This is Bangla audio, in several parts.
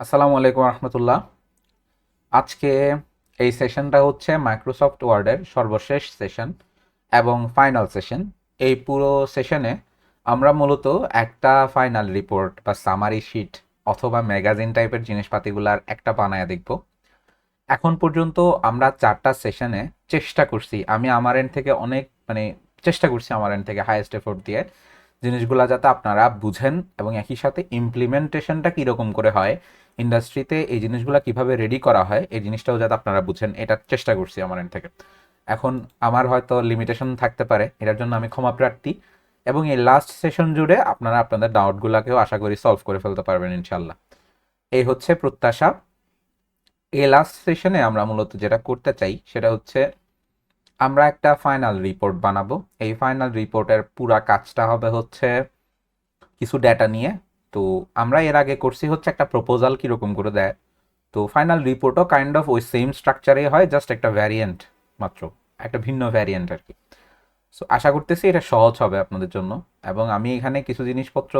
আসসালামু আলাইকুম রহমতুল্লাহ। আজকে এই সেশনটা হচ্ছে মাইক্রোসফট ওয়ার্ডের সর্বশেষ সেশন এবং ফাইনাল সেশন। এই পুরো সেশনে আমরা মূলত একটা ফাইনাল রিপোর্ট বা সামারি শিট অথবা ম্যাগাজিন টাইপের জিনিসপাতিগুলার একটা বানায় দেখব। এখন পর্যন্ত আমরা 4টা সেশনে চেষ্টা করছি, আমি আমার এন্ড থেকে অনেক চেষ্টা করছি আমার এন্ড থেকে হাইয়েস্ট এফোর্ট দিয়ে জিনিসগুলা যাতে আপনারা বুঝেন এবং একই সাথে ইমপ্লিমেন্টেশনটা কীরকম করে হয়, ইন্ডাস্ট্রিতে এই জিনিসগুলো কিভাবে রেডি করা হয় এই জিনিসটাও যাতে আপনারা বুঝেন, এটা চেষ্টা করছি আমার এন্ড থেকে। এখন আমার হয়তো লিমিটেশন থাকতে পারে, এটার জন্য আমি ক্ষমা প্রার্থী। এবং এই লাস্ট সেশন জুড়ে আপনারা আপনাদের ডাউটগুলোকেও আশা করি সলভ করে ফেলতে পারবেন ইনশাল্লাহ। এই হচ্ছে প্রত্যাশা। এই লাস্ট সেশনে আমরা মূলত যেটা করতে চাই সেটা হচ্ছে আমরা একটা ফাইনাল রিপোর্ট বানাবো। এই ফাইনাল রিপোর্টের পুরা কাজটা হবে হচ্ছে কিছু ডেটা নিয়ে। তো আমরা এর আগে করছি হচ্ছে একটা প্রপোজাল কীরকম করে দেয়, তো ফাইনাল রিপোর্টও কাইন্ড অফ ওই সেম স্ট্রাকচারেই হয়, জাস্ট একটা ভ্যারিয়েন্ট মাত্র, একটা ভিন্ন ভ্যারিয়েন্ট আর কি। সো আশা করতেছি এটা সহজ হবে আপনাদের জন্য। এবং আমি এখানে কিছু জিনিসপত্র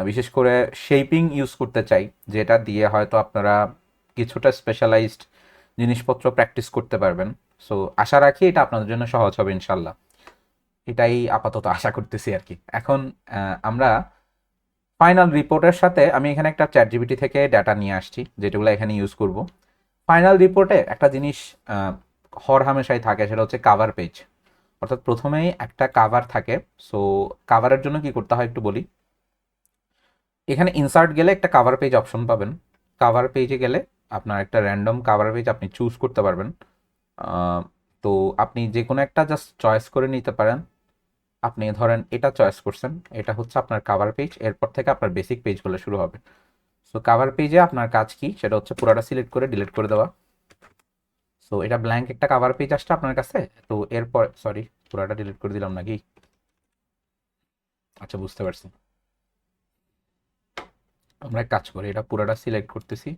বিশেষ করে শেপিং ইউজ করতে চাই, যেটা দিয়ে হয়তো আপনারা কিছুটা স্পেশালাইজড জিনিসপত্র প্র্যাকটিস করতে পারবেন। সো আশা রাখি এটা আপনাদের জন্য সহজ হবে ইনশাল্লাহ, এটাই আপাতত আশা করতেছি আর কি। এখন আমরা ফাইনাল রিপোর্টের সাথে আমি এখানে একটা চ্যাট জিপিটি থেকে ডাটা নিয়ে আসছি যেগুলো এখানে ইউজ করব। ফাইনাল রিপোর্টে একটা জিনিস হর হামেশাই থাকে, সেটা হচ্ছে কাভার পেজ। অর্থাৎ প্রথমেই একটা কাভার থাকে। সো কাভারের জন্য কি করতে হয় একটু বলি। এখানে ইনসার্ট গেলে একটা কাভার পেজ অপশন পাবেন। কাভার পেজে গেলে আপনার একটা র্যান্ডম কাভার পেজ আপনি চুজ করতে পারবেন। তো আপনি যে কোনো একটা জাস্ট চয়েস করে নিতে পারেন। আপনি ধরেন এটা চয়েস করছেন, এটা হচ্ছে আপনার কাভার পেজ, এরপর থেকে আপনার বেসিক পেজগুলো শুরু হবে। সো কাভার পেজে আপনার কাজ কি সেটা হচ্ছে পুরাটা সিলেক্ট করে ডিলিট করে দেওয়া। সো এটা ব্ল্যাঙ্ক একটা কাভার পেজ আসছে আপনার কাছে। তো এরপর সরি, পুরাটা ডিলিট করে দিলাম নাকি? আচ্ছা, বুঝতে পারছি। আমরা এক কাজ করি, এটা পুরাটা সিলেক্ট করতেছি,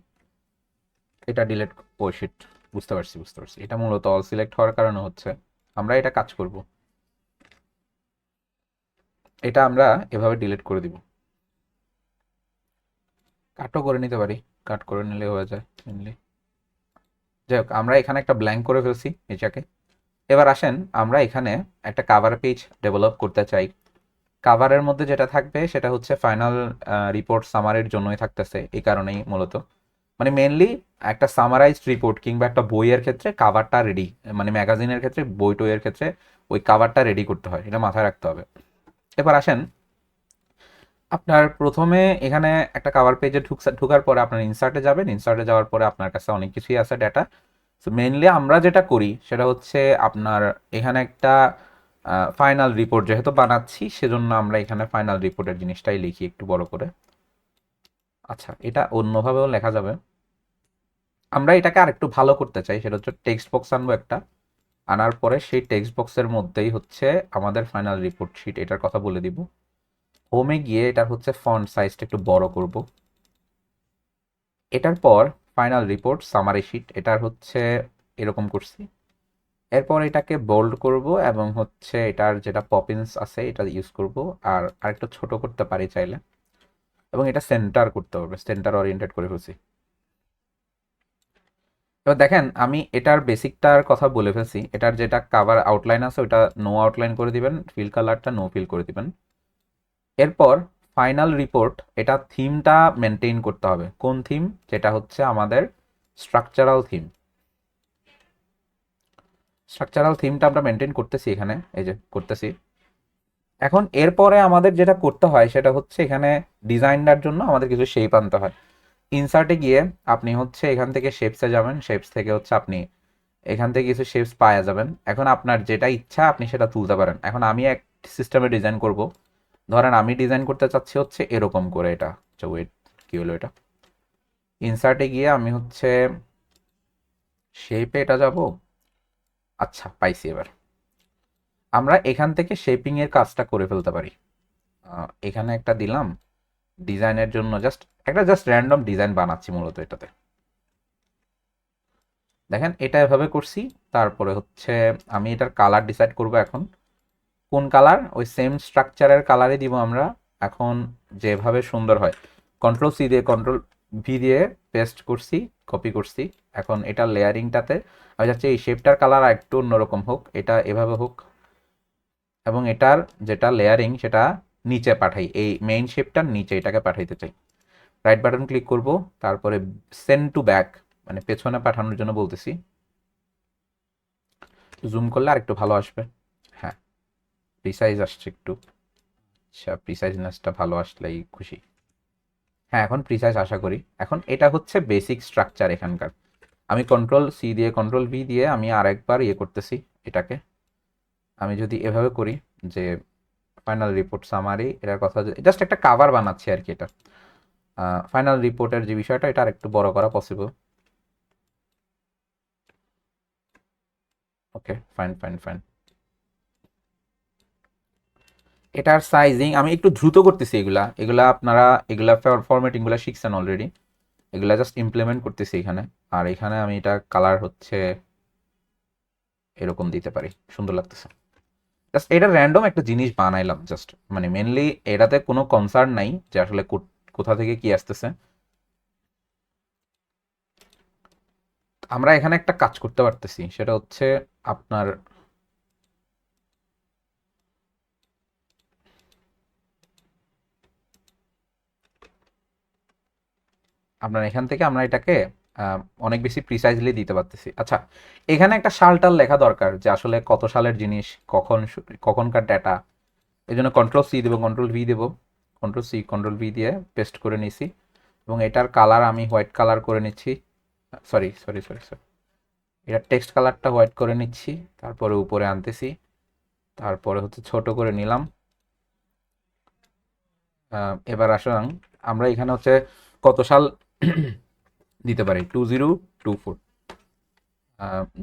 এটা ডিলিট। ও শিট, বুঝতে পারছি বুঝতে পারছি, এটা মূলত অল সিলেক্ট হওয়ার কারণে হচ্ছে। আমরা এটা কাজ করব, এটা আমরা এভাবে ডিলিট করে দিব। কাটও করে নিতে পারি, কাট করে নিলে হয়ে যায় মেনলি। যাই হোক, আমরা এখানে একটা ব্ল্যাঙ্ক করে ফেলছি এটাকে। এবার আসেন, আমরা এখানে একটা কাভার পেজ ডেভেলপ করতে চাই। কাভারের মধ্যে যেটা থাকবে সেটা হচ্ছে ফাইনাল রিপোর্ট সামারির জন্যই থাকতেছে, এই কারণেই মূলত। মেনলি একটা সামারাইজড রিপোর্ট কিংবা একটা বইয়ের ক্ষেত্রে কাভারটা রেডি, ম্যাগাজিনের ক্ষেত্রে, বই টইয়ের ক্ষেত্রে ওই কাভারটা রেডি করতে হয়, এটা মাথায় রাখতে হবে। এবার আসেন, আপনার প্রথমে এখানে একটা কাভার পেজে ঢুকার পরে আপনার ইনসার্টে যাবেন। ইনসার্টে যাওয়ার পরে আপনার কাছে অনেক কিছুই আছে ডেটা। সো মেনলি আমরা যেটা করি সেটা হচ্ছে আপনার এখানে একটা ফাইনাল রিপোর্ট যেহেতু বানাচ্ছি সেজন্য আমরা এখানে ফাইনাল রিপোর্টের জিনিসটাই লিখি একটু বড় করে। আচ্ছা, এটা অন্যভাবেও লেখা যাবে। আমরা এটাকে আর একটু ভালো করতে চাই, সেটা হচ্ছে টেক্সট বক্স আনবো একটা। আনার পরে সেই টেক্সট বক্সের মধ্যেই হচ্ছে আমাদের ফাইনাল রিপোর্ট শিট, এটার কথা বলে দিব। হোমে গিয়ে এটার হচ্ছে ফন্ট সাইজটা একটু বড় করব। এটার পর ফাইনাল রিপোর্ট সামারি শিট, এটার হচ্ছে এরকম করছি। এরপর এটাকে বোল্ড করব এবং হচ্ছে এটার যেটা পপিন্স আছে এটা ইউজ করব। আর আরেকটু ছোট করতে পারি চাইলে, এবং এটা সেন্টার করতে হবে, সেন্টার ওরিয়েন্টেড করে ফেলছি। এবার দেখেন, আমি এটার বেসিকটার কথা বলে ফেলছি। এটার যেটা কাভার আউটলাইন আছে ওটা নো আউটলাইন করে দিবেন, ফিল কালারটা নো ফিল করে দিবেন। এরপর ফাইনাল রিপোর্ট, এটা থিমটা মেনটেন করতে হবে। কোন থিম? যেটা হচ্ছে আমাদের স্ট্রাকচারাল থিম। স্ট্রাকচারাল থিমটা আমরা মেনটেন করতেছি এখানে, এই যে করতেছি। এখন এরপরে আমাদের যেটা করতে হয় সেটা হচ্ছে এখানে ডিজাইনটার জন্য আমাদের কিছু শেপ আনতে হয়। ইনসার্টে গিয়ে আপনি হচ্ছে এখান থেকে শেপসে যাবেন, শেপস থেকে হচ্ছে আপনি এখান থেকে কিছু শেপস পাওয়া যাবেন। এখন আপনার যেটা ইচ্ছা আপনি সেটা তুলতে পারেন। এখন আমি এক সিস্টেমে ডিজাইন করব। ধরেন আমি ডিজাইন করতে চাচ্ছি হচ্ছে এরকম করে, এটা আচ্ছা ওয়েট, কি হলো এটা? ইনসার্টে গিয়ে আমি হচ্ছে শেপে এটা যাব। আচ্ছা, পাইছি। এবার আমরা এখান থেকে শেপিং এর কাজটা করে ফেলতে পারি। এখানে একটা দিলাম ডিজাইনের জন্য, জাস্ট র্যান্ডম ডিজাইন বানাচ্ছি মূলত এটাতে। দেখেন এটা এভাবে করছি। তারপরে হচ্ছে আমি এটার কালার ডিসাইড করব। এখন কোন কালার? ওই সেম স্ট্রাকচারের কালারই দিব আমরা। এখন যেভাবে সুন্দর হয়, কন্ট্রোল সি দিয়ে কন্ট্রোল ভি দিয়ে পেস্ট করছি, কপি করছি। এখন এটা লেয়ারিংটাতে আমি চাচ্ছি এই শেপটার কালার একটু অন্যরকম হোক, এটা এভাবে হোক, এবং এটার যেটা লেয়ারিং সেটা নিচে পাঠাই, এই মেইন শেপটার নিচে এটাকে পাঠাইতে চাই। রাইট বাটন ক্লিক করব, তারপরে সেন্ড টু ব্যাক, মানে পেছনে পাঠানোর জন্য বলতেছি। জুম করলে আর একটু ভালো আসবে। হ্যাঁ, প্রিসাইজ আসছে একটু। আচ্ছা, প্রিসাইজনেসটা ভালো আসলেই খুশি। হ্যাঁ, এখন প্রিসাইজ আশা করি। এখন এটা হচ্ছে বেসিক স্ট্রাকচার এখানকার। আমি কন্ট্রোল সি দিয়ে কন্ট্রোল ভি দিয়ে আমি আরেকবার ইয়ে করতেছি এটাকে। আমি যদি এভাবে করি যে ফাইনাল রিপোর্ট সামারি, এটার কথা জাস্ট একটা কাভার বানাচ্ছি আর কি। এটা ফাইনাল রিপোর্টের যে বিষয়টা, এটা আরেকটু বড় করা পসিবল। ওকে, ফাইন ফাইন ফাইন। এটার সাইজিং আমি একটু দ্রুত করতেছি। এগুলা এগুলা আপনারা এগুলা ফরম্যাটিংগুলো শিখছেন অলরেডি, এগুলা জাস্ট ইমপ্লিমেন্ট করতেছি এখানে। আর এখানে আমি এটা কালার হচ্ছে এরকম দিতে পারি, সুন্দর লাগতেছে। জাস্ট এটা র্যান্ডম একটা জিনিস বানাইলাম জাস্ট, মানে মেনলি এটাতে কোনো কনসার্ন নাই যে আসলে কোথা থেকে কি আসতেছে। আমরা এখানে একটা কাজ করতে পারতেছি, সেটা হচ্ছে আপনার আপনার এখান থেকে আমরা এটাকে অনেক বেশি প্রিসাইজলি দিতে পারতেছি। আচ্ছা, এখানে একটা সালটাল লেখা দরকার যে আসলে কত সালের জিনিস, কখনকার ডেটা। এই জন্য কন্ট্রোল সি দেবো, কন্ট্রোল ভি দেবো, কন্ট্রোল সি কন্ট্রোল ভি দিয়ে পেস্ট করে নিছি। এবং এটার কালার আমি হোয়াইট কালার করে নিচ্ছি। সরি সরি সরি সরি, এটার টেক্সট কালারটা হোয়াইট করে নিচ্ছি, তারপরে উপরে আনতেছি, তারপরে হচ্ছে ছোট করে নিলাম। এবার আসুন আমরা এখানে হচ্ছে কত সাল দিতে পারি, 2024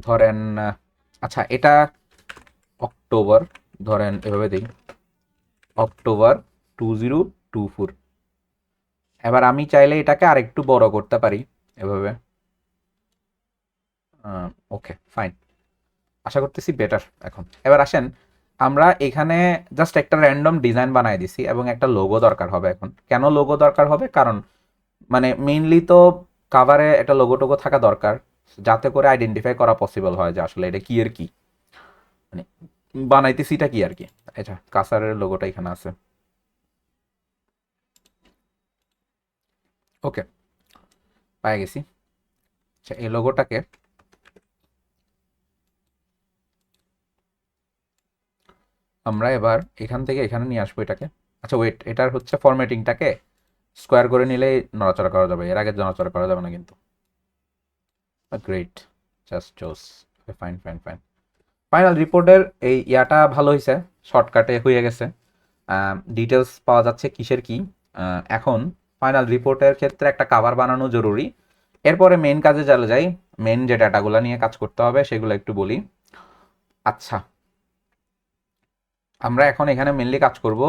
ধরেন। আচ্ছা, এটা অক্টোবর, ধরেন এভাবে দিই, অক্টোবর 2024। এবার আমি চাইলে এটাকে আরেকটু বড় করতে পারি এভাবে। ওকে, ফাইন, আশা করতেছি বেটার। এখন এবার আসেন, আমরা এখানে জাস্ট একটা র্যান্ডম ডিজাইন বানাই দিছি এবং একটা লোগো দরকার হবে। এখন কেন লোগো দরকার হবে, কারণ মানে মেইনলি তো কাভারে একটা লোগো টোগো থাকা দরকার, যাতে করে আইডেন্টিফাই করা পসিবল হয় যে আসলে এটা কি এর কি, মানে বানাইতেছিটা কি আর কি। আচ্ছা, কাসারের লোগোটা এখানে আছে। ওকে, পাই গেছি। আচ্ছা, এই লোগোটাকে আমরা এবার এখান থেকে এখানে নিয়ে আসবো এটাকে। আচ্ছা ওয়েট, এটার হচ্ছে ফরম্যাটিংটাকে স্কোয়ার করে নিলেই নড়াচড়া করা যাবে, এর আগে নড়াচড়া করা যাবে না কিন্তু। গ্রেট, জাস্ট জোস। Fine fine fine. ফাইনাল রিপোর্টের এই ইয়াটা ভালো হয়েছে, শর্টকাটে হয়ে গেছে, ডিটেলস পাওয়া যাচ্ছে কিসের কি। এখন ফাইনাল রিপোর্টের ক্ষেত্রে একটা কাভার বানানো জরুরি। এরপরে মেন কাজে চলে যাই, মেন যে ডাটাগুলো নিয়ে কাজ করতে হবে সেগুলো একটু বলি। আচ্ছা, আমরা এখন এখানে মেনলি কাজ করব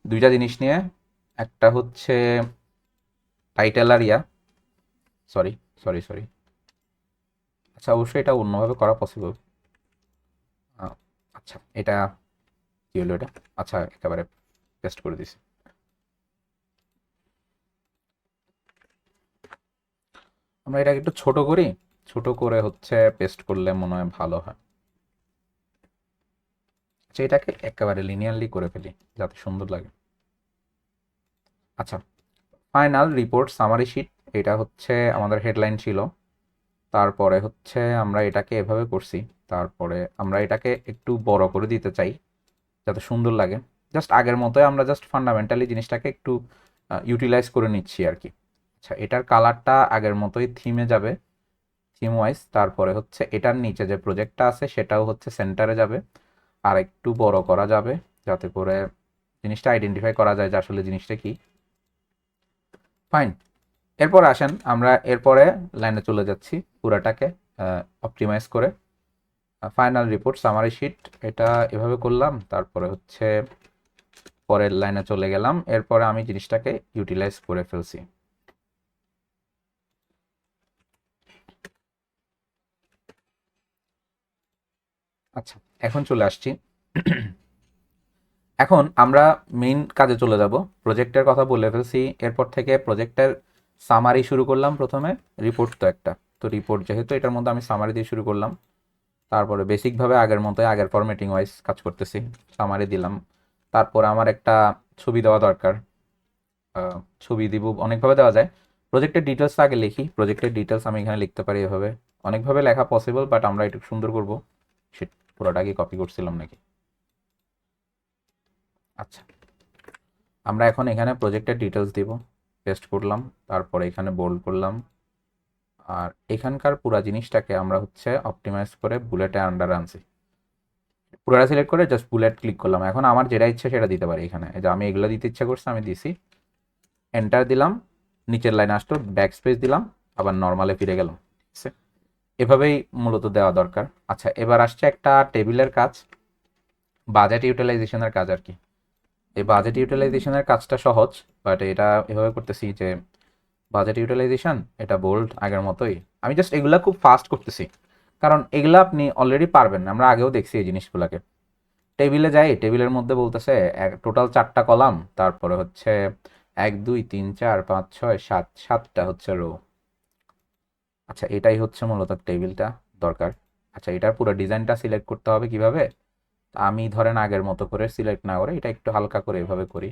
দুইটা জিনিস নিয়ে। একটা হচ্ছে টাইটেল আর ইয়া, সরি সরি সরি। আচ্ছা, অবশ্যই এটা অন্যভাবে করা পসিবল। আচ্ছা, এটা কি হলো এটা? আচ্ছা, একেবারে পেস্ট করে দিছি। আমরা এটাকে একটু ছোট করি, ছোট করে হচ্ছে পেস্ট করলে মনে হয় ভালো হয়। আচ্ছা, এটাকে একেবারে লিনিয়ারলি করে ফেলি যাতে সুন্দর লাগে। আচ্ছা, ফাইনাল রিপোর্ট সামারি শিট, এটা হচ্ছে আমাদের হেডলাইন ছিল। তারপরে হচ্ছে আমরা এটাকে এভাবে করছি, তারপরে আমরা এটাকে একটু বড় করে দিতে চাই যাতে সুন্দর লাগে। জাস্ট আগের মতোই আমরা জাস্ট ফান্ডামেন্টালি জিনিসটাকে একটু ইউটিলাইজ করে নিচ্ছি আর কি। আচ্ছা, এটার কালারটা আগের মতোই থিমে যাবে, থিম ওয়াইজ। তারপরে হচ্ছে এটার নিচে যে প্রজেক্টটা আছে সেটাও হচ্ছে সেন্টারে যাবে, আর একটু বড় করা যাবে যাতে করে জিনিসটা আইডেন্টিফাই করা যায় যে আসলে জিনিসটা কি। ফাইন, এরপর আসেন আমরা এরপরে লাইনে চলে যাচ্ছি পুরাটাকে অপটিমাইজ করে। ফাইনাল রিপোর্ট সামারি শিট, এটা এভাবে করলাম, তারপরে হচ্ছে পরের লাইনে চলে গেলাম। এরপরে আমি জিনিসটাকে ইউটিলাইজ করে ফেলছি। আচ্ছা, এখন চলে আসছি। এখন আমরা মেইন কাজে চলে যাব। প্রজেক্টের কথা বলে ফেলছি, এরপর থেকে প্রজেক্টের সামারি শুরু করলাম প্রথমে, রিপোর্ট তো একটা, তো রিপোর্ট যেহেতু এটার মধ্যে আমি সামারি দিয়ে শুরু করলাম। তারপরে বেসিকভাবে আগের মতোই আগের ফরম্যাটিং ওয়াইজ কাজ করতেছি, সামারি দিলাম। তারপর আমার একটা ছবি দেওয়া দরকার, ছবি দিব অনেকভাবে দেওয়া যায়। প্রজেক্টের ডিটেলস আগে লিখি, প্রজেক্টের ডিটেলস আমি এখানে লিখতে পারি এভাবে, অনেকভাবে লেখা পসিবল, বাট আমরা একটু সুন্দর করব। সে পুরোটা আগে কপি করছিলাম নাকি? আচ্ছা, আমরা এখন এখানে প্রজেক্টের ডিটেলস দিব, পেস্ট করলাম, তারপরে এখানে বোল্ড করলাম। আর এখানকার পুরো জিনিসটাকে আমরা হচ্ছে অপটিমাইজ করে বুলেটে আন্ডার আনছি। পুরোটা সিলেক্ট করে জাস্ট বুলেট ক্লিক করলাম। এখন আমার যেটা ইচ্ছে সেটা দিতে পারি এখানে, এই যে আমি এগুলো দিতে ইচ্ছা করছি আমি দিছি, এন্টার দিলাম, নিচের লাইন আসলো, ব্যাক স্পেস দিলাম, আবার নর্মালে ফিরে গেলাম। ঠিক আছে, এভাবেই মূলত দেওয়া দরকার। আচ্ছা, এবার আসছে একটা টেবিলের কাজ, বাজেট ইউটিলাইজেশনের কাজ আর কি। এই বাজেট ইউটিলাইজেশনের কাজটা সহজ, বাট এটা এভাবে করতেছি যে বাজেট ইউটিলাইজেশন এটা বোল্ড আগের মতোই, আমি জাস্ট এগুলা খুব ফাস্ট করতেছি, কারণ এগুলা আপনি অলরেডি পারবেন, আমরা আগেও দেখছি এই জিনিসগুলোকে। টেবিলে যাই, টেবিলের মধ্যে বলতেছে টোটাল 4টা কলাম, তারপরে হচ্ছে 1 2 3 4 5 6 7, 7টা হচ্ছে রো। আচ্ছা, এটাই হচ্ছে মূলত টেবিলটা দরকার। আচ্ছা, এটার পুরো ডিজাইনটা সিলেক্ট করতে হবে কিভাবে? আমি ধরেন আগের মতো করে সিলেক্ট না করে এটা একটু হালকা করে এভাবে করি,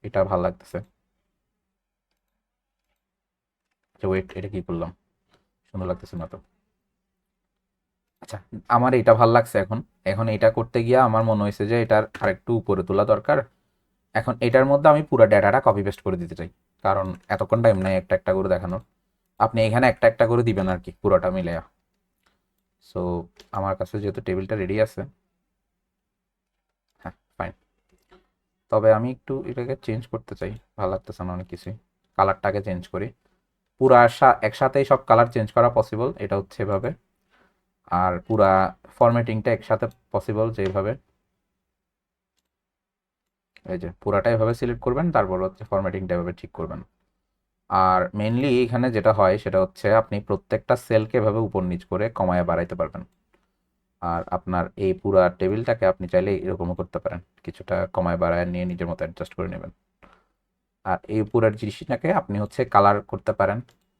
এটা ভালো লাগতেছে। আচ্ছা ওয়েট, এটা কি করলাম, সুন্দর লাগতেছে না তো। আচ্ছা, আমার এটা ভাল লাগছে। এখন এখন এটা করতে গিয়ে আমার মনে হয়েছে যে এটার আরেকটু উপরে তোলা দরকার। এখন এটার মধ্যে আমি পুরো ডেটাটা কপি পেস্ট করে দিতে চাই, কারণ এতক্ষণ টাইম নেই একটা একটা করে দেখানোর। আপনি এখানে একটা একটা করে দিবেন আর কি, পুরোটা মিলে। সো আমার কাছে যেহেতু টেবিলটা রেডি আছে, হ্যাঁ ফাইন। তবে আমি একটু এটাকে চেঞ্জ করতে চাই, ভালো লাগতেছে না অনেক কিছুই। কালারটাকে চেঞ্জ করি, পুরা একসাথেই সব কালার চেঞ্জ করা পসিবল, এটা হচ্ছে এভাবে। আর পুরা ফরম্যাটিংটা একসাথে পসিবল যেভাবে, এই যে পুরাটা এভাবে সিলেক্ট করবেন, তারপর হচ্ছে ফরম্যাটিংটা এভাবে ঠিক করবেন। আর মেইনলি এখানে যেটা হয় সেটা হচ্ছে আপনি প্রত্যেকটা সেলকে এভাবে উপর নিচ করে কমায় বাড়াইতে পারবেন। আর আপনার এই পুরা টেবিলটাকে আপনি চাইলে এরকমও করতে পারেন, কিছুটা কমায় বাড়ায় নিয়ে নিজের মতো অ্যাডজাস্ট করে নেবেন। আর এই পুরার জিনিসটাকে আপনি হচ্ছে কালার করতে পারেন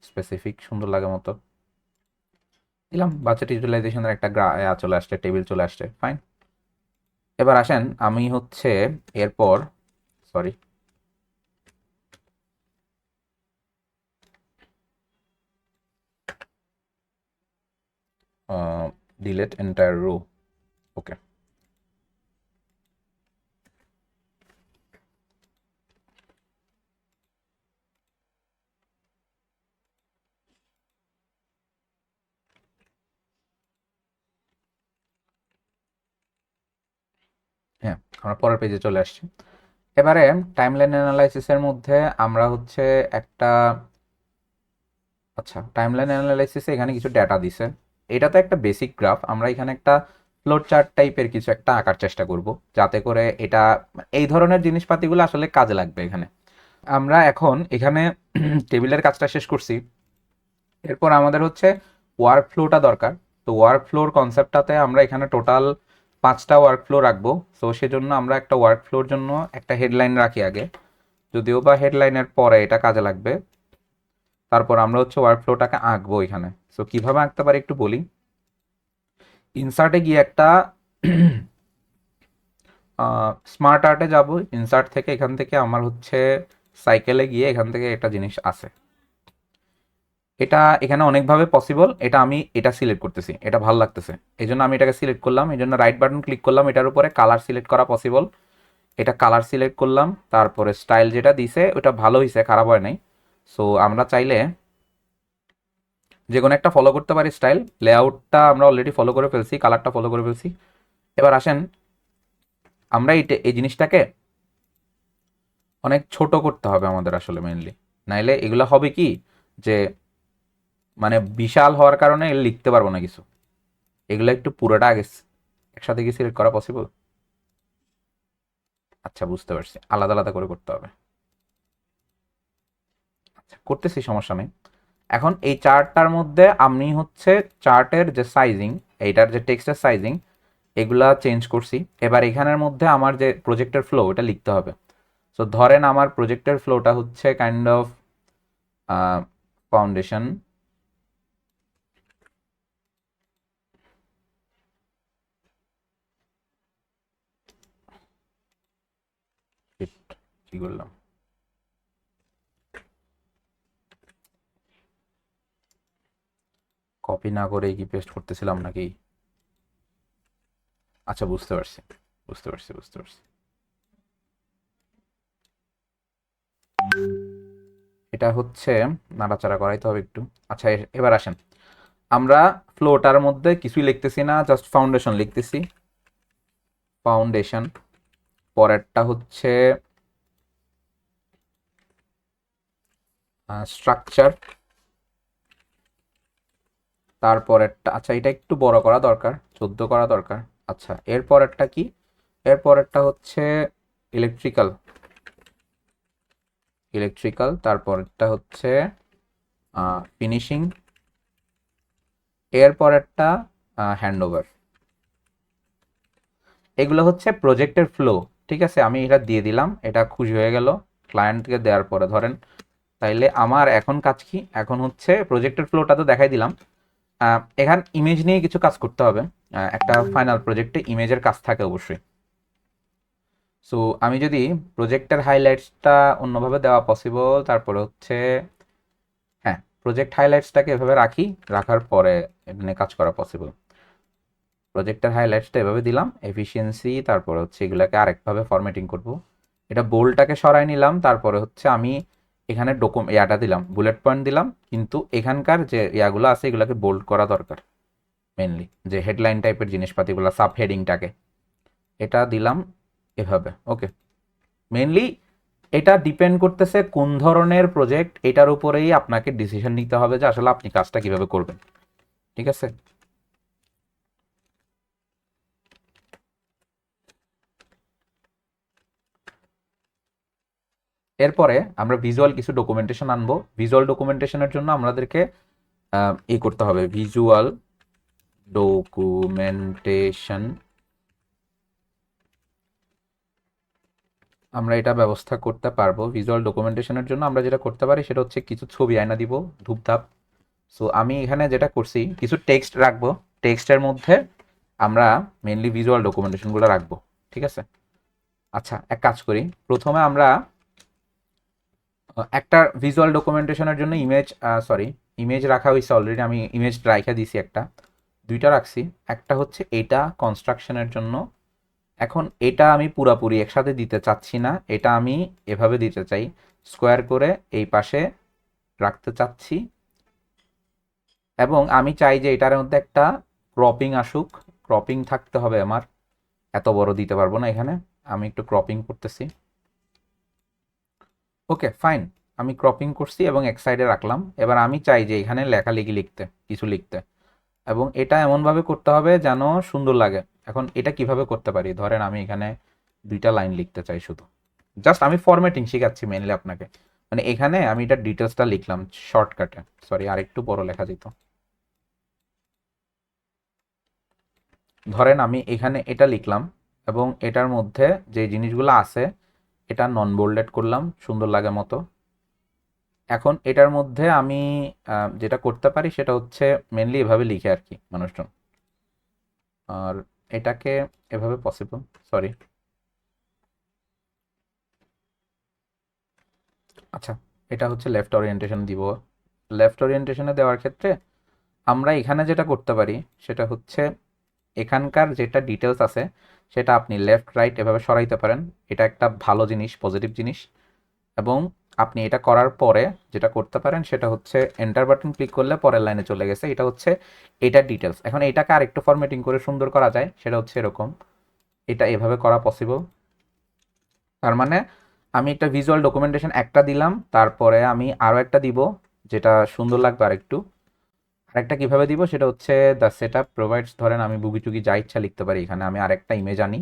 স্পেসিফিক সুন্দর লাগে মতো। দিলাম, বাজেট ইউটিলাইজেশনের একটা চলে আসছে, টেবিল চলে আসছে, ফাইন। এবার আসেন আমি হচ্ছে এরপর, সরি, ডিলেট এন্টায়ার রো, ওকে। হ্যাঁ, আমরা পরের পেজে চলে আসছি। এবারে টাইমলাইন অ্যানালাইসিসের মধ্যে আমরা হচ্ছে একটা, আচ্ছা টাইমলাইন অ্যানালাইসিসে এখানে কিছু ডেটা দিছে। এটা তো একটা বেসিক গ্রাফ, আমরা এখানে একটা ফ্লোর চার্ট টাইপের কিছু একটা আঁকার চেষ্টা করব, যাতে করে এটা এই ধরনের জিনিসপাতিগুলো আসলে কাজে লাগবে এখানে। আমরা এখন এখানে টেবিলের কাজটা শেষ করছি, এরপর আমাদের হচ্ছে ওয়ার্ক ফ্লোটা দরকার। তো ওয়ার্ক ফ্লোর কনসেপ্টটাতে আমরা এখানে টোটাল 5টা ওয়ার্ক ফ্লো রাখবো। তো সেজন্য আমরা একটা ওয়ার্ক ফ্লোর জন্য একটা হেডলাইন রাখি আগে, যদিও বা হেডলাইনের পরে এটা কাজে লাগবে। তারপর আমরা হচ্ছে ওয়ার্ক ফ্লোটাকে আঁকবো এখানে। সো কিভাবে আঁকতে পারি একটু বলি। ইনসার্টে গিয়ে একটা স্মার্ট আর্টে যাব, ইনসার্ট থেকে এখান থেকে আমার হচ্ছে সাইকেলে গিয়ে এখান থেকে একটা জিনিস আছে, এটা এখানে অনেকভাবে পসিবল, এটা আমি এটা সিলেক্ট করতেছি, এটা ভালো লাগতেছে এই জন্য আমি এটাকে সিলেক্ট করলাম, এই জন্য রাইট বাটন ক্লিক করলাম, এটার উপরে কালার সিলেক্ট করা পসিবল, এটা কালার সিলেক্ট করলাম। তারপরে স্টাইল যেটা দিছে ওটা ভালো হয়েছে, খারাপ হয় নাই। সো আমরা চাইলে যে কোনো একটা ফলো করতে পারি স্টাইল। লেআউটটা আমরা অলরেডি ফলো করে ফেলছি, কালারটা ফলো করে ফেলছি। এবার আসেন আমরা এই জিনিসটাকে অনেক ছোট করতে হবে আমাদের আসলে মেইনলি, নাইলে এগুলো হবে কি যে মানে বিশাল হওয়ার কারণে লিখতে পারবো না কিছু। এগুলো একটু পুরোটা আগে একসাথে কি সিলেক্ট করা পসিবল? আচ্ছা বুঝতে পারছি, আলাদা আলাদা করে করতে হবে। আচ্ছা করতেছি, সমস্যা নেই। এখন এই চার্টটার মধ্যে আমি হচ্ছে চার্টের যে সাইজিং, এইটার যে টেক্সটের সাইজিং, এগুলা চেঞ্জ করছি। এবার এখানের মধ্যে আমার যে প্রজেক্টের ফ্লো ওটা লিখতে হবে। সো ধরেন আমার প্রজেক্টের ফ্লোটা হচ্ছে কাইন্ড অফ ফাউন্ডেশন কি করলাম, কপি না করে কি পেস্ট করতেছিলাম নাকি? আচ্ছা, বুঝতে পারছি বুঝতে পারছি বুঝতে পারছি। এটা হচ্ছে নাড়াচাড়া করাইতে হবে একটু। আচ্ছা, এবার আসেন, আমরা ফ্লোটার মধ্যে কিছুই লিখতেছি না, জাস্ট ফাউন্ডেশন লিখতেছি। ফাউন্ডেশন, পরেরটা হচ্ছে স্ট্রাকচার, তারপরেরটা, আচ্ছা এটা একটু বড় করা দরকার, 14 করা দরকার। আচ্ছা, এরপরেরটা কি? এরপরেরটা হচ্ছে ইলেকট্রিক্যাল, ইলেকট্রিক্যাল, তারপরেরটা হচ্ছে ফিনিশিং, এরপরেরটা হ্যান্ডওভার। এগুলো হচ্ছে প্রজেক্টের ফ্লো। ঠিক আছে, আমি এটা দিয়ে দিলাম, এটা খুশি হয়ে গেল ক্লায়েন্টকে দেওয়ার পরে। ধরেন তাইলে আমার এখন কাজ কি? এখন হচ্ছে প্রজেক্টের ফ্লোটা তো দেখাই দিলাম, এখান ইমেজ নিয়ে কিছু কাজ করতে হবে। একটা ফাইনাল প্রজেক্টে ইমেজের কাজ থাকে অবশ্যই। সো আমি যদি প্রজেক্টের হাইলাইটসটা অন্যভাবে দেওয়া পসিবল, তারপরে হচ্ছে হ্যাঁ, প্রজেক্ট হাইলাইটসটাকে এভাবে রাখি, রাখার পরে এখানে কাজ করা পসিবল। প্রজেক্টের হাইলাইটসটা এভাবে দিলাম, এফিসিয়েন্সি, তারপরে হচ্ছে এগুলাকে আরেকভাবে ফরম্যাটিং করব। এটা বোল্ডটাকে সরাই নিলাম, তারপরে হচ্ছে আমি এখানে ইয়াটা দিলাম, বুলেট পয়েন্ট দিলাম, কিন্তু এখানকার যে ইয়াগুলো আছে এগুলোকে বোল্ড করা দরকার মেনলি, যে হেডলাইন টাইপের জিনিসপাতিগুলো, সাব হেডিংটাকে এটা দিলাম এভাবে। ওকে, মেনলি এটা ডিপেন্ড করতেছে কোন ধরনের প্রজেক্ট, এটার উপরেই আপনাকে ডিসিশন নিতে হবে যে আসলে আপনি কাজটা কিভাবে করবেন। ঠিক আছে, এরপরে আমরা ভিজুয়াল কিছু ডকুমেন্টেশন আনবো। ভিজুয়াল ডকুমেন্টেশনের জন্য আমাদেরকে করতে হবে, ভিজুয়াল ডকুমেন্টেশন আমরা এটা ব্যবস্থা করতে পারবো। ভিজুয়াল ডকুমেন্টেশনের জন্য আমরা যেটা করতে পারি সেটা হচ্ছে কিছু ছবি আয়না দিব, ধূপধাপ। সো আমি এখানে যেটা করছি, কিছু টেক্সট রাখবো, টেক্সটের মধ্যে আমরা মেনলি ভিজুয়াল ডকুমেন্টেশনগুলো রাখবো। ঠিক আছে, আচ্ছা এক কাজ করি, প্রথমে আমরা একটা ভিজুয়াল ডকুমেন্টেশনের জন্য ইমেজ রাখা হয়েছে অলরেডি, আমি ইমেজ রাখা দিছি একটা, দুইটা রাখছি। একটা হচ্ছে এটা কনস্ট্রাকশনের জন্য। এখন এটা আমি পুরাপুরি একসাথে দিতে চাচ্ছি না, এটা আমি এভাবে দিতে চাই, স্কোয়ার করে এই পাশে রাখতে চাচ্ছি। এবং আমি চাই যে এটার মধ্যে একটা ক্রপিং আসুক, ক্রপিং থাকতে হবে আমার, এত বড় দিতে পারবো না এখানে, আমি একটু ক্রপিং করতেছি। ওকে ফাইন, আমি ক্রপিং করছি এবং এক সাইডে রাখলাম। এবার আমি চাই যে এখানে লেখালেখি লিখতে, কিছু লিখতে, এবং এটা এমনভাবে করতে হবে যেন সুন্দর লাগে। এখন এটা কিভাবে করতে পারি? ধরেন আমি এখানে দুইটা লাইন লিখতে চাই শুধু, জাস্ট আমি ফরম্যাটিং শেখাচ্ছি মেনলি আপনাকে। মানে এখানে আমি এটা ডিটেলসটা লিখলাম শর্টকাটে, সরি আরেকটু বড় লেখা যেত। ধরেন আমি এখানে এটা লিখলাম এবং এটার মধ্যে যে জিনিসগুলো আছে এটা নন বোল্ডেড করলাম সুন্দর লাগে মতো। এখন এটার মধ্যে আমি যেটা করতে পারি সেটা হচ্ছে মেনলি এভাবে লিখে আর কি মানুষজন, আর এটাকে এভাবে পসিবল, সরি। আচ্ছা, এটা হচ্ছে লেফট ওরিয়েন্টেশন দিব। লেফট ওরিয়েন্টেশনে দেওয়ার ক্ষেত্রে আমরা এখানে যেটা করতে পারি সেটা হচ্ছে এখানকার যেটা ডিটেলস আছে সেটা আপনি লেফট রাইট এভাবে সরাইতে পারেন, এটা একটা ভালো জিনিস, পজিটিভ জিনিস। এবং আপনি এটা করার পরে যেটা করতে পারেন সেটা হচ্ছে এন্টার বাটন ক্লিক করলে পরের লাইনে চলে গেছে, এটা হচ্ছে এটার ডিটেলস। এখন এটাকে আরেকটু ফরম্যাটিং করে সুন্দর করা যায়, সেটা হচ্ছে এরকম, এটা এভাবে করা পসিবল। তার মানে আমি একটা ভিজুয়াল ডকুমেন্টেশন একটা দিলাম, তারপরে আমি আরও একটা দিব যেটা সুন্দর লাগবে আরেকটু। আরেকটা কিভাবে দিব সেটা হচ্ছে দ্য সেট আপ প্রোভাইডস, ধরেন আমি বুগি চুগি যা ইচ্ছা লিখতে পারি এখানে, আমি আরেকটা ইমেজ আনি,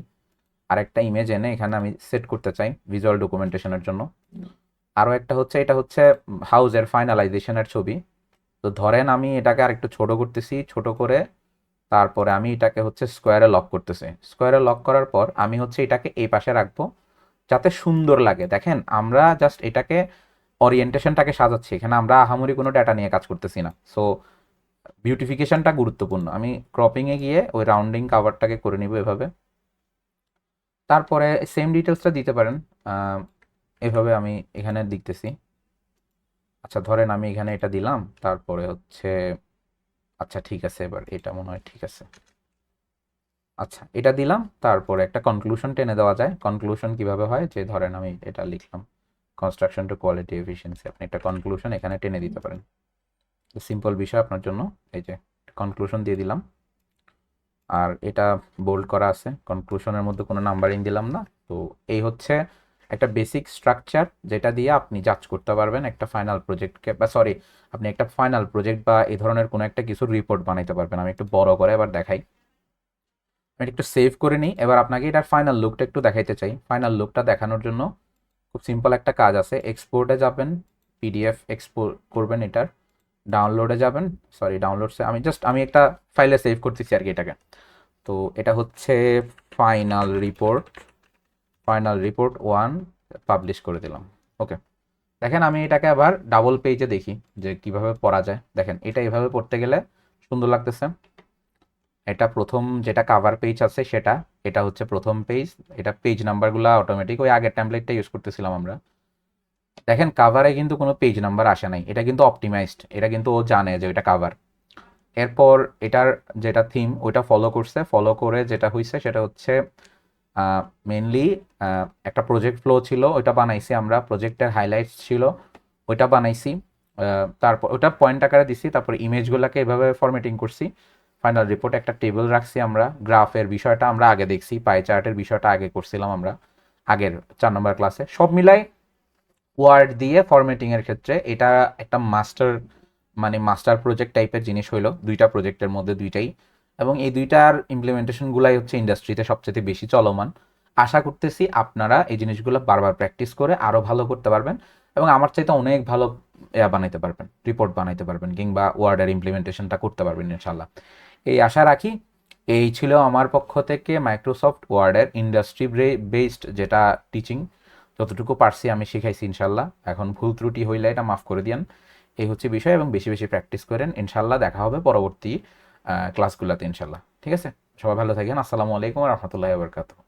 আরেকটা ইমেজ এনে এখানে আমি সেট করতে চাই ভিজুয়াল ডকুমেন্টেশনের জন্য। আরও একটা হচ্ছে, এটা হচ্ছে হাউজের ফাইনালাইজেশনের ছবি। তো ধরেন আমি এটাকে আরেকটু ছোট করতেছি, ছোট করে তারপরে আমি এটাকে হচ্ছে স্কোয়ারে লক করতেছি। স্কোয়ারে লক করার পর আমি হচ্ছে এটাকে এই পাশে রাখবো যাতে সুন্দর লাগে। দেখেন আমরা জাস্ট এটাকে ওরিয়েন্টেশনটাকে সাজাচ্ছি, এখানে আমরা আহামরি কোনো ডাটা নিয়ে কাজ করতেছি না। সো বিউটিফিকেশনটা গুরুত্বপূর্ণ। আমি ক্রপিংয়ে গিয়ে ওই রাউন্ডিং কাভারটাকে করে নিব এভাবে। তারপরে সেম ডিটেলসটা দিতে পারেন, এভাবে আমি এখানে লিখতেছি। আচ্ছা ধরেন আমি এখানে এটা দিলাম, তারপরে হচ্ছে আচ্ছা ঠিক আছে, এবার এটা মনে হয় ঠিক আছে। আচ্ছা এটা দিলাম, তারপরে একটা কনক্লুশন টেনে দেওয়া যায়। কনক্লুশন কিভাবে হয়, যে ধরেন আমি এটা লিখলাম কনস্ট্রাকশন টু কোয়ালিটি এফিসিয়েন্সি, আপনি একটা কনক্লুশন এখানে টেনে দিতে পারেন। সিম্পল বিষয় আপনার জন্য, এই যে কনক্লুশন দিয়ে দিলাম। আর এটা বোল্ড করা আছে, কনক্লুশনের মধ্যে কোনো নাম্বারিং দিলাম না। তো এই হচ্ছে একটা বেসিক স্ট্রাকচার, যেটা দিয়ে আপনি জাজ করতে পারবেন একটা ফাইনাল প্রজেক্টকে, বা সরি, আপনি একটা ফাইনাল প্রজেক্ট বা এই ধরনের কোনো একটা কিছু রিপোর্ট বানাইতে পারবেন। আমি একটু বড় করে এবার দেখাই, আমি একটু সেভ করে নিই। এবার আপনাকে এটার ফাইনাল লুকটা একটু দেখাইতে চাই। ফাইনাল লুকটা দেখানোর জন্য খুব সিম্পল একটা কাজ আছে, এক্সপোর্টে যাবেন, পিডিএফ এক্সপোর্ট করবেন এটার, ডাউনলোডে যাবেন, সরি ডাউনলোডসে আমি একটা ফাইলে সেভ করতেছি আর কি এটাকে। তো এটা হচ্ছে final report, final report 1 publish করে দিলাম। ওকে, দেখেন আমি এটাকে আবার ডাবল পেজে দেখি যে কিভাবে পড়া যায়। দেখেন এটা এভাবে পড়তে গেলে সুন্দর লাগতেছে। এটা প্রথম যেটা কাভার পেজ আছে সেটা, এটা হচ্ছে প্রথম পেজ। এটা পেজ নাম্বারগুলো অটোমেটিক, ওই আগের টেমপ্লেটটা ইউজ করতেছিলাম আমরা। দেখেন কাভারে কিন্তু কোনো পেজ নাম্বার আসে নাই, এটা কিন্তু অপটিমাইজড, এটা কিন্তু ও জানে যে ওইটা কাভার। এরপর এটার যেটা থিম ওইটা ফলো করছে, ফলো করে যেটা হয়েছে সেটা হচ্ছে মেনলি একটা প্রজেক্ট ফ্লো ছিল, ওইটা বানাইছি আমরা, প্রজেক্টের হাইলাইটস ছিল ওইটা বানাইছি। তারপর ওটা পয়েন্ট আকারে দিছি, তারপর ইমেজগুলোকে এভাবে ফরম্যাটিং করছি। ফাইনাল রিপোর্টে একটা টেবিল রাখছি আমরা, গ্রাফের বিষয়টা আমরা আগে দেখছি, পাই চার্টের বিষয়টা আগে করছিলাম আমরা আগের 4 নম্বর ক্লাসে। সব মিলাই ওয়ার্ড দিয়ে ফরম্যাটিং এর ক্ষেত্রে এটা একটা মাস্টার প্রজেক্ট টাইপের জিনিস হইলো, দুইটা প্রজেক্টের মধ্যে দুইটাই। এবং এই দুইটার ইমপ্লিমেন্টেশনগুলাই হচ্ছে ইন্ডাস্ট্রিতে সবচেয়ে বেশি চলমান। আশা করতেছি আপনারা এই জিনিসগুলো বারবার প্র্যাকটিস করে আরও ভালো করতে পারবেন, এবং আমার চাইতে অনেক ভালো বানাইতে পারবেন, রিপোর্ট বানাইতে পারবেন, কিংবা ওয়ার্ডের ইমপ্লিমেন্টেশনটা করতে পারবেন ইনশাল্লাহ। এই আশা রাখি। এই ছিল আমার পক্ষ থেকে মাইক্রোসফট ওয়ার্ডের ইন্ডাস্ট্রি বেসড যেটা টিচিং, যতটুকু পারছি আমি শিখাইছি ইনশাল্লাহ। এখন ভুল ত্রুটি হইলে এটা মাফ করে দিন। এই হচ্ছে বিষয়, এবং বেশি বেশি প্র্যাকটিস করেন। ইনশাল্লাহ দেখা হবে পরবর্তী ক্লাসগুলোতে ইনশাল্লাহ। ঠিক আছে, সবাই ভালো থাকেন। আসসালামু আলাইকুম ওয়া রাহমাতুল্লাহি ওয়া বারাকাতুহু।